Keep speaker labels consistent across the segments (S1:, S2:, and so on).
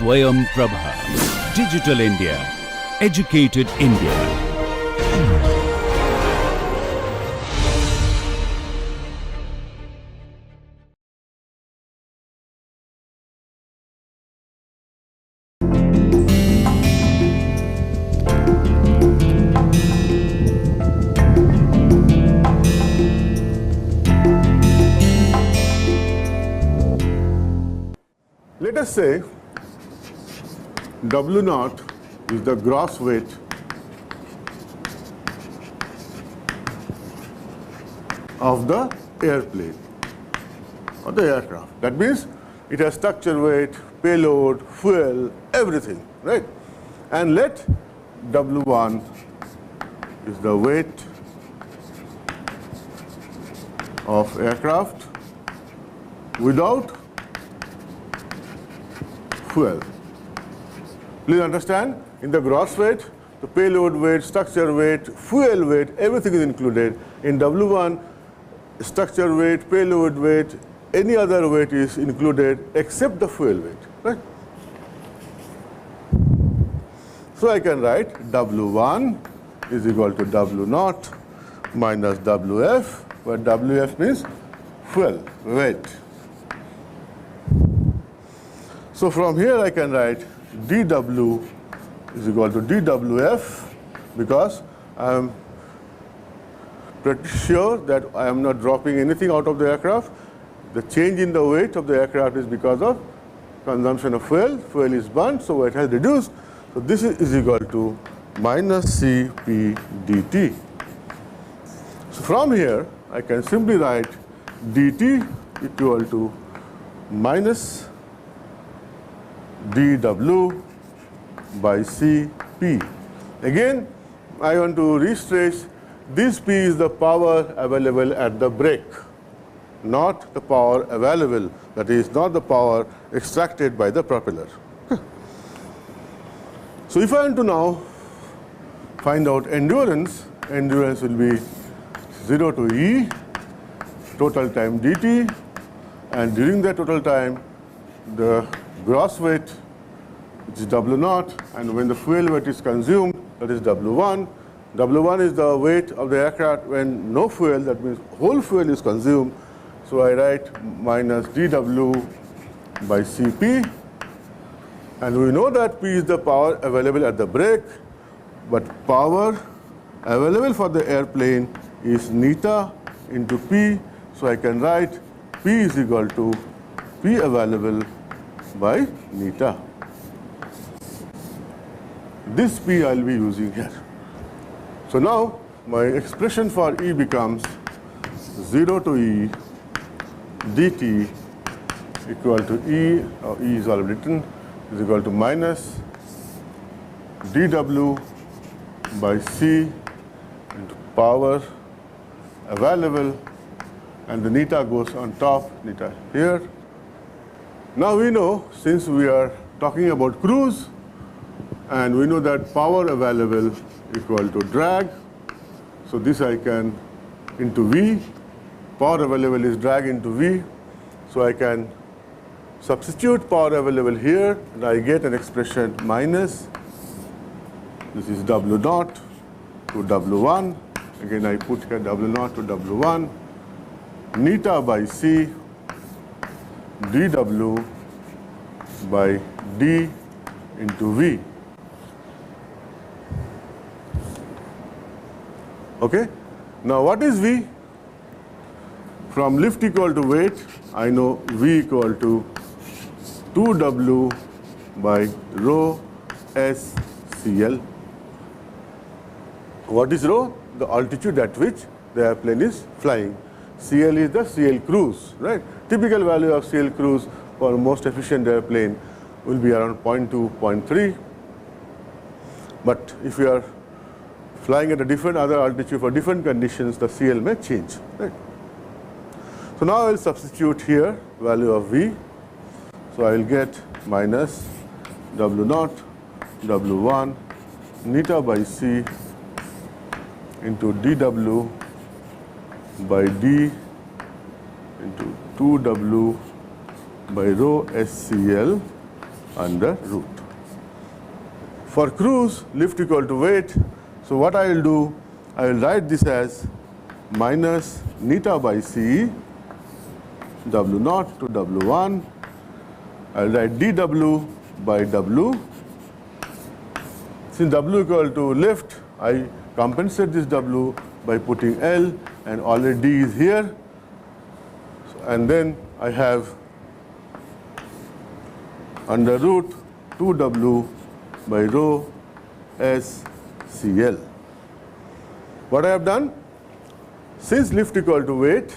S1: Swayam Prabha. Digital India. Educated India.
S2: Let us say W naught is the gross weight of the airplane or the aircraft. That means it has structure weight, payload, fuel, everything, right? And let W1 is the weight of aircraft without fuel. Please understand, in the gross weight, the payload weight, structure weight, fuel weight, everything is included. In W1, structure weight, payload weight, any other weight is included except the fuel weight, right? So I can write W1 is equal to W naught minus WF, where WF means fuel weight. So from here I can write dW is equal to dWF, because I am pretty sure that I am not dropping anything out of the aircraft. The change in the weight of the aircraft is because of consumption of fuel. Fuel is burnt, so weight has reduced. So this is equal to minus Cp dt. So from here I can simply write dt equal to minus dW by Cp. Again, I want to restrace, this P is the power available at the brake, not the power available, that is not the power extracted by the propeller. So if I want to now find out endurance, endurance will be 0 to E, total time dt, and during the total time, the gross weight, which is W naught, and when the fuel weight is consumed, that is W1. W1 is the weight of the aircraft when no fuel, that means whole fuel is consumed. So I write minus dW by Cp, and we know that P is the power available at the brake, but power available for the airplane is neta into P, so I can write P is equal to P available by neta. This P I will be using here. So now my expression for E becomes 0 to E dt equal to E, or E is already written, is equal to minus dW by C into power available, and the neta goes on top, neta here. Now we know, since we are talking about cruise, and we know that power available equal to drag, so this I can into V, power available is drag into V, so I can substitute power available here, and I get an expression minus, this is W naught to W1, again I put here W naught to W1, neta by C dW by d into V. Okay? Now what is V? From lift equal to weight, I know V equal to 2W by rho S CL. What is rho? The altitude at which the airplane is flying. CL is the CL cruise, right? Typical value of CL cruise for most efficient airplane will be around 0.2, 0.3. But if you are flying at a different other altitude for different conditions, the CL may change, right? So now I will substitute here value of V. So I will get minus W naught, W1, neta by C into dW by d into 2W by rho SCL under root. For cruise, lift equal to weight. So what I will do, I will write this as minus neta by C, W naught to W1. I will write dW by W. Since W equal to lift, I compensate this W by putting L, and already D is here. And then I have under root 2W by rho S CL. What I have done? Since lift equal to weight,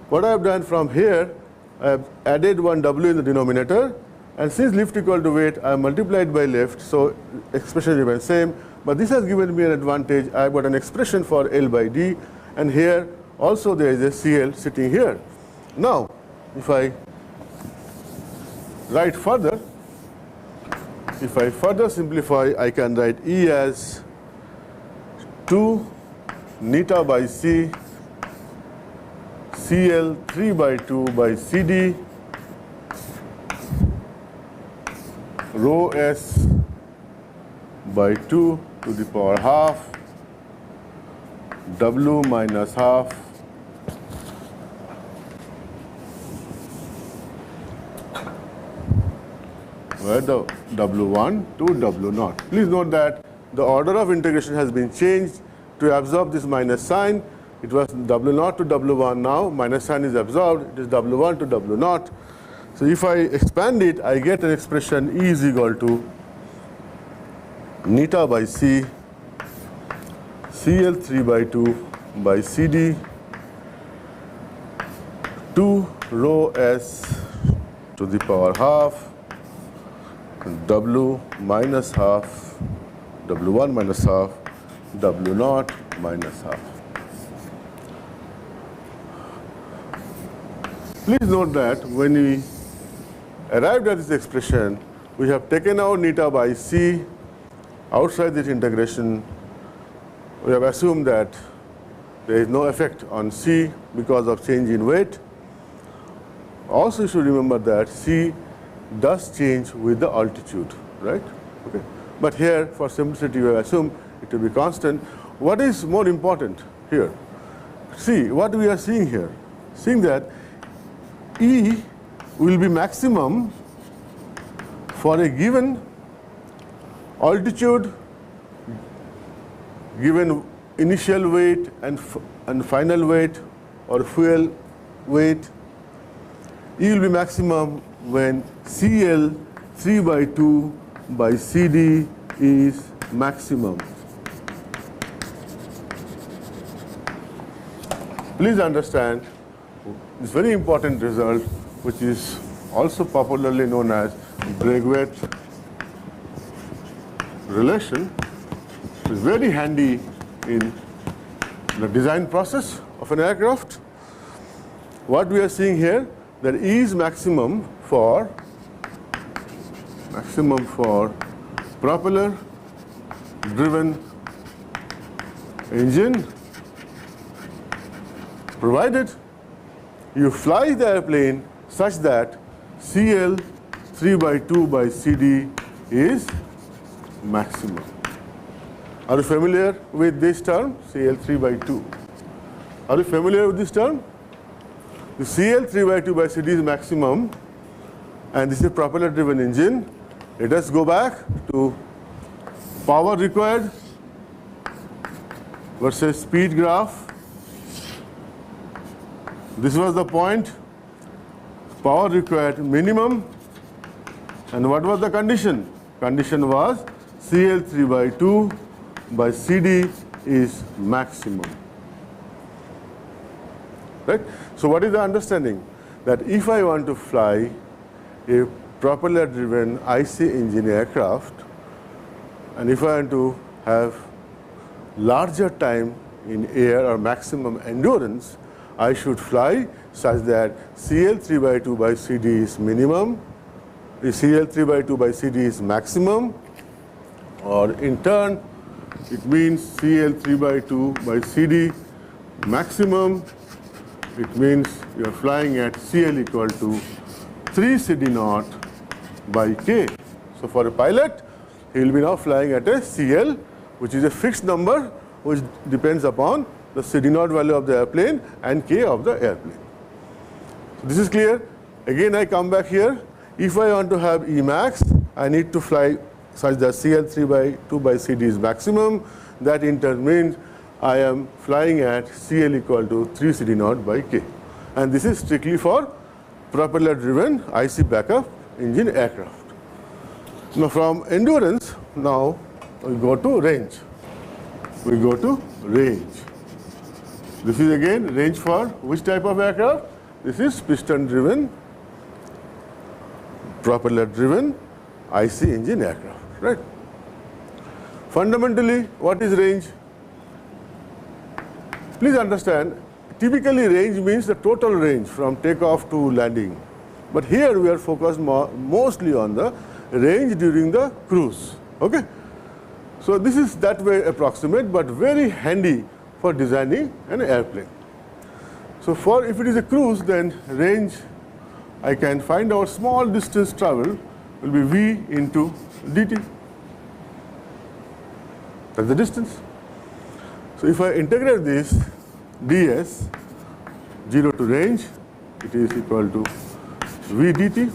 S2: what I have done from here, I have added one W in the denominator, and since lift equal to weight, I have multiplied by lift, so expression remains same. But this has given me an advantage. I have got an expression for L by D, and here also there is a CL sitting here. Now, if I write further, if I further simplify, I can write E as 2 neta by C, CL 3 by 2 by CD, rho S by 2 to the power half, W minus half, where the W1 to W0. Please note that the order of integration has been changed to absorb this minus sign. It was W0 to W1, now minus sign is absorbed, it is W1 to W0. So if I expand it, I get an expression E is equal to neta by C, CL 3 by 2 by CD, 2 rho S to the power half, W minus half, W1 minus half, W0 minus half. Please note that when we arrived at this expression, we have taken out neta by C outside this integration. We have assumed that there is no effect on C because of change in weight. Also, you should remember that C does change with the altitude, right? Okay. But here, for simplicity, we have assumed it will be constant. What is more important here? See, what we are seeing here, seeing that E will be maximum for a given altitude, given initial weight and final weight or fuel weight. E will be maximum when CL 3 by 2 by CD is maximum. Please understand this very important result, which is also popularly known as Braithwaite relation. It's very handy in the design process of an aircraft. What we are seeing here, that E is maximum for propeller driven engine, provided you fly the airplane such that CL 3 by 2 by CD is maximum. Are you familiar with this term, CL 3 by 2? Are you familiar with this term? The CL 3 by 2 by CD is maximum, and this is propeller driven engine. Let us go back to power required versus speed graph. This was the point, power required minimum, and what was the condition? Condition was CL 3 by 2 by CD is maximum. Right? So what is the understanding? That if I want to fly a propeller driven IC engine aircraft, and if I want to have larger time in air or maximum endurance, I should fly such that CL 3 by 2 by CD is minimum, the CL 3 by 2 by CD is maximum, or in turn, it means CL 3 by 2 by CD maximum. It means you are flying at CL equal to 3 CD naught by K. So for a pilot, he will be now flying at a CL, which is a fixed number, which depends upon the CD0 value of the airplane and K of the airplane. So this is clear. Again, I come back here. If I want to have Emax, I need to fly such that CL3 by 2 by CD is maximum. That in turn means I am flying at CL equal to 3 CD0 by K. And this is strictly for propeller-driven IC backup engine aircraft. Now from endurance, now we go to range. We go to range. This is again range for which type of aircraft? This is piston-driven, propeller-driven IC engine aircraft, right? Fundamentally, what is range? Please understand, typically range means the total range from takeoff to landing. But here we are focused mostly on the range during the cruise, okay? So this is that way approximate, but very handy for designing an airplane. So for if it is a cruise, then range, I can find out small distance travel will be V into dt. That's the distance. So if I integrate this ds, 0 to range, it is equal to V dt.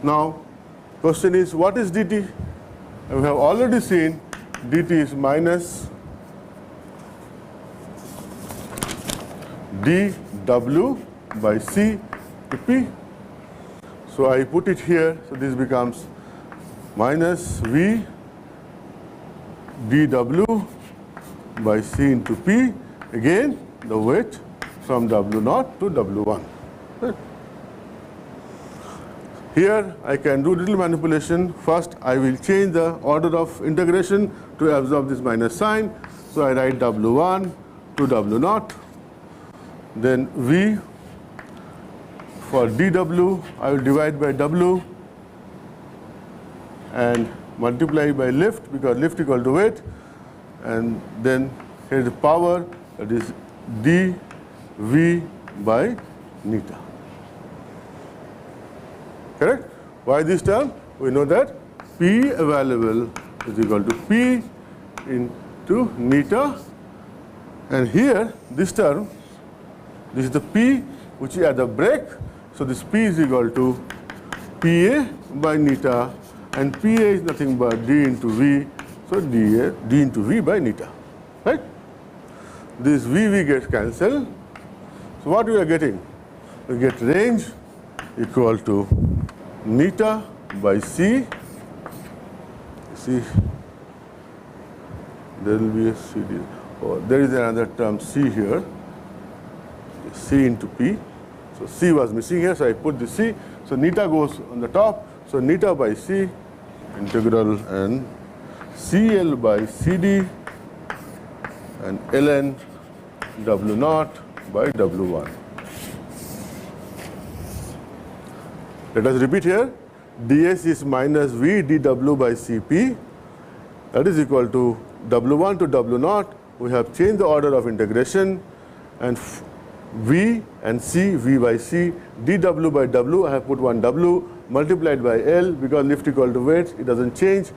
S2: Now, question is, what is dt? And we have already seen dt is minus dw by c to p. So I put it here, so this becomes minus v dw by c into p, again the weight from w0 to w1. Right. Here I can do little manipulation. First I will change the order of integration to absorb this minus sign. So I write w1 to w0. Then v for dw, I will divide by w and multiply by lift, because lift equal to weight. And then here is the power, that is dv by neta. Correct? Why this term? We know that P available is equal to P into neta. And here, this term, this is the P which is at the brake. So this P is equal to PA by neta, and PA is nothing but D into V. So D into V by neta. Right? This VV gets cancelled. So what we are getting? We get range equal to neta by C. See, there will be a CD. Oh, there is another term C here. C into P. So C was missing here, so I put the C. So neta goes on the top. So neta by C, integral and CL by CD and ln W0 by W1. Let us repeat here. ds is minus V dw by Cp. That is equal to W1 to W0. We have changed the order of integration, and V and C, V by C, dw by W, I have put one W, multiplied by L, because lift equal to weight, it doesn't change.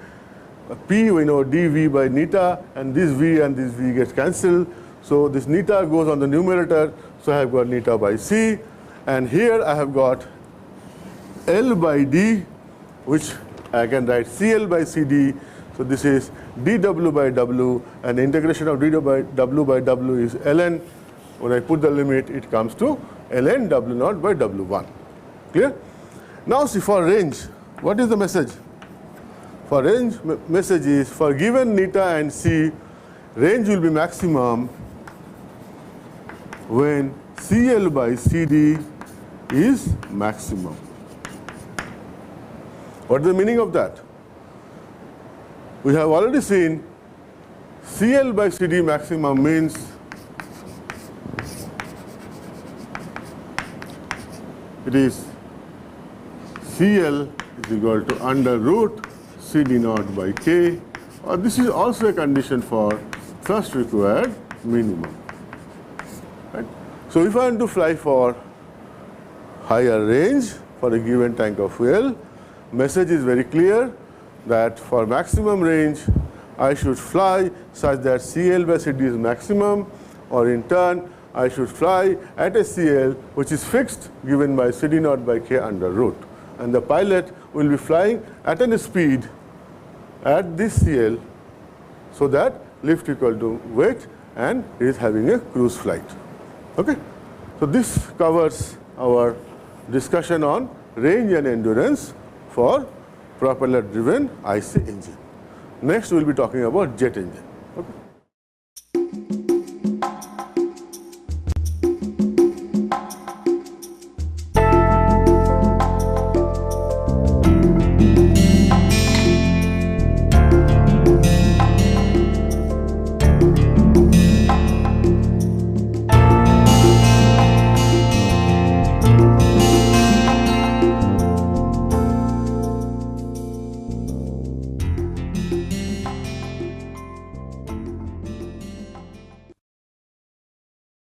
S2: P, we know dV by neta, and this V gets cancelled. So this neta goes on the numerator, so I have got neta by C. And here I have got L by D, which I can write CL by CD. So this is dw by W, and the integration of dw by W is ln. When I put the limit, it comes to ln W0 by W1. Clear? Now see, for range, what is the message? For range, message is, for given neta and C, range will be maximum when CL by CD is maximum. What is the meaning of that? We have already seen CL by CD maximum means it is CL is equal to under root CD0 by K, or this is also a condition for thrust required minimum. Right? So if I want to fly for higher range, for a given tank of fuel. Message is very clear that for maximum range, I should fly such that CL by CD is maximum, or in turn, I should fly at a CL which is fixed given by CD naught by K under root. And the pilot will be flying at a speed at this CL so that lift equal to weight and he is having a cruise flight. Okay? So this covers our discussion on range and endurance for propeller driven IC engine. Next we will be talking about jet engine.